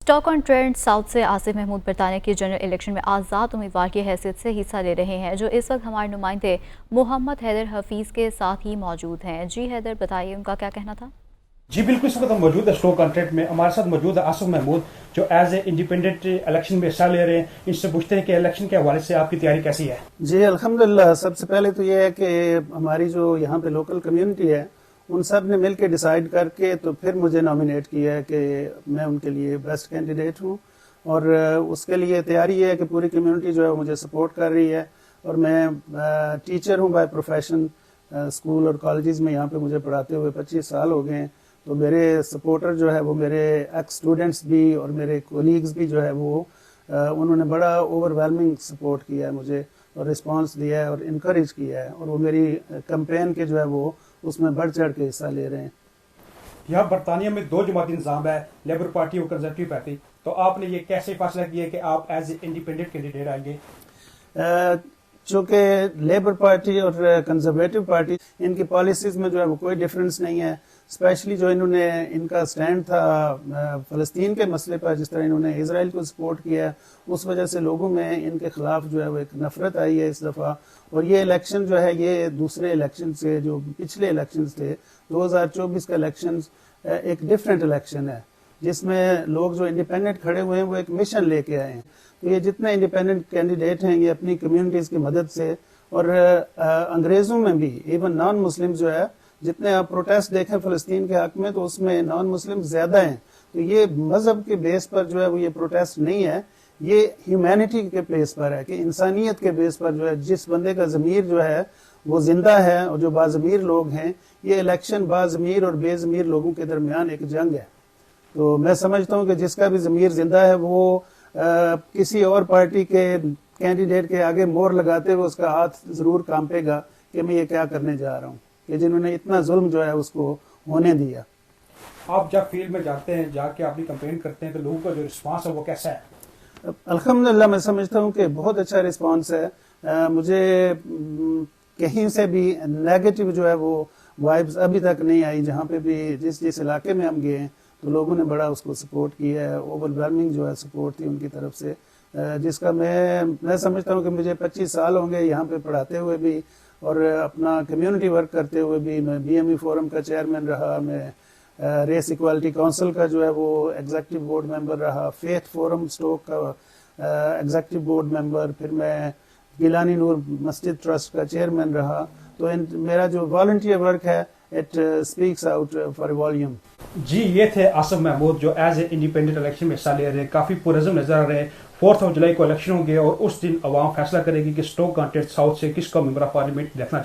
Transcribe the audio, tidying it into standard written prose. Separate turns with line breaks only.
Stock on Trent south से आसिफ महमूद बरतानिया की जनरल इलेक्शन में आज़ाद उम्मीदवार की हैसियत से हिस्सा ले रहे हैं, जो इस वक्त हमारे नुमाइंदे मोहम्मद हैदर हफीज़ के साथ ही मौजूद हैं। जी हैदर, बताइए उनका क्या कहना था।
जी बिल्कुल, इस वक्त हम मौजूद है स्टॉक कॉन्ट्रैक्ट में। हमारे साथ मौजूद है आसिफ महमूद, जो एज ए इंडिपेंडेंट इलेक्शन में हिस्सा ले रहे हैं। इनसे पूछते हैं कि इलेक्शन के हवाले से आपकी तैयारी कैसी है।
जी अल्हम्दुलिल्लाह, सबसे पहले तो ये है कि हमारी जो यहाँ पे लोकल कम्युनिटी है उन सब ने मिल के डिसाइड करके तो फिर मुझे नॉमिनेट किया है कि मैं उनके लिए बेस्ट कैंडिडेट हूँ, और उसके लिए तैयारी है कि पूरी कम्युनिटी जो है वो मुझे सपोर्ट कर रही है। और मैं टीचर हूँ बाय प्रोफेशन, स्कूल और कॉलेजेस में यहाँ पे मुझे पढ़ाते हुए 25 साल हो गए हैं। तो मेरे सपोर्टर जो है वो मेरे एक्स स्टूडेंट्स भी और मेरे कोलीग्स भी जो है वो उन्होंने बड़ा ओवरवेलमिंग सपोर्ट किया है मुझे, और रिस्पांस दिया है और इनकरेज किया है, और वो मेरी कैंपेन के जो है वो उसमें बढ़ चढ़ के हिस्सा ले रहे हैं।
यहाँ बरतानिया में 2 जमाती निज़ाम है, लेबर पार्टी और कंजर्वेटिव पार्टी। तो आपने ये कैसे फैसला किया कि आप एज ए इंडिपेंडेंट कैंडिडेट आएंगे?
चूँकि लेबर पार्टी और कंजर्वेटिव पार्टी, इनकी पॉलिसीज में जो है वो कोई डिफरेंस नहीं है। स्पेशली जो इन्होंने इनका स्टैंड था फ़लस्तीन के मसले पर, जिस तरह इन्होंने इजराइल को सपोर्ट किया, उस वजह से लोगों में इनके खिलाफ जो है वो एक नफरत आई है इस दफ़ा। और ये इलेक्शन जो है ये दूसरे इलेक्शन से, जो पिछले इलेक्शन थे 2024 का इलेक्शन एक डिफरेंट इलेक्शन है, जिसमें लोग जो इंडिपेंडेंट खड़े हुए हैं वो एक मिशन लेके आए हैं। तो ये जितने इंडिपेंडेंट कैंडिडेट हैं ये अपनी कम्युनिटीज़ की मदद से, और अंग्रेज़ों में भी इवन नॉन मुस्लिम जो है, जितने आप प्रोटेस्ट देखें फ़लस्तीन के हक में तो उसमें नॉन मुस्लिम ज़्यादा हैं। तो ये मज़हब के बेस पर जो है वो ये प्रोटेस्ट नहीं है, ये ह्यूमैनिटी के बेस पर है कि इंसानियत के बेस पर जो है जिस बंदे का ज़मीर जो है वो जिंदा है और जो बाज़मीर लोग हैं, ये इलेक्शन बाज़मीर और बेज़मीर लोगों के दरमियान एक जंग है। तो मैं समझता हूँ कि जिसका भी ज़मीर जिंदा है वो किसी और पार्टी के कैंडिडेट के आगे मोहर लगाते हुए उसका हाथ ज़रूर कांपेगा कि मैं ये क्या करने जा रहा हूँ, कि जिन्होंने इतना जुल्म जो है उसको होने दिया।
आप जब फील्ड में जाते हैं, जाके अपनी कैंपेन करते हैं, तो लोगों का जो रिस्पांस है वो कैसा है?
अल्हम्दुलिल्लाह, मैं समझता हूँ कि बहुत अच्छा रिस्पांस है। मुझे कहीं से भी नेगेटिव जो है वो वाइब्स अभी तक नहीं आई। जहाँ पे भी जिस इलाके में हम गए तो लोगों ने बड़ा उसको सपोर्ट किया है। ओवरवेलमिंग जो है सपोर्ट थी उनकी तरफ से, जिसका मैं समझता हूँ कि मुझे 25 साल होंगे यहाँ पे पढ़ाते हुए भी और अपना कम्युनिटी वर्क करते हुए भी। मैं BME फोरम का चेयरमैन रहा, मैं रेस इक्वालिटी काउंसिल का जो है वो एग्जीक्यूटिव बोर्ड मेंबर रहा, फेथ फोरम स्टोक का एग्जीक्यूटिव बोर्ड मेंबर, फिर मैं गिलानी नूर मस्जिद ट्रस्ट का चेयरमैन रहा। तो मेरा जो वॉलंटियर वर्क है it speaks out for volume.
जी, ये थे आसिफ महमूद, जो एज ए इंडिपेंडेंट इलेक्शन में हिस्सा ले रहे हैं। काफ़ी पुरज़म नजर आ रहे हैं। 4 जुलाई को इलेक्शन होंगे और उस दिन अवाम फैसला करेगी कि स्टॉक कॉन्ट्रैक्ट साउथ से किसका मेंबर ऑफ पार्लियामेंट देखना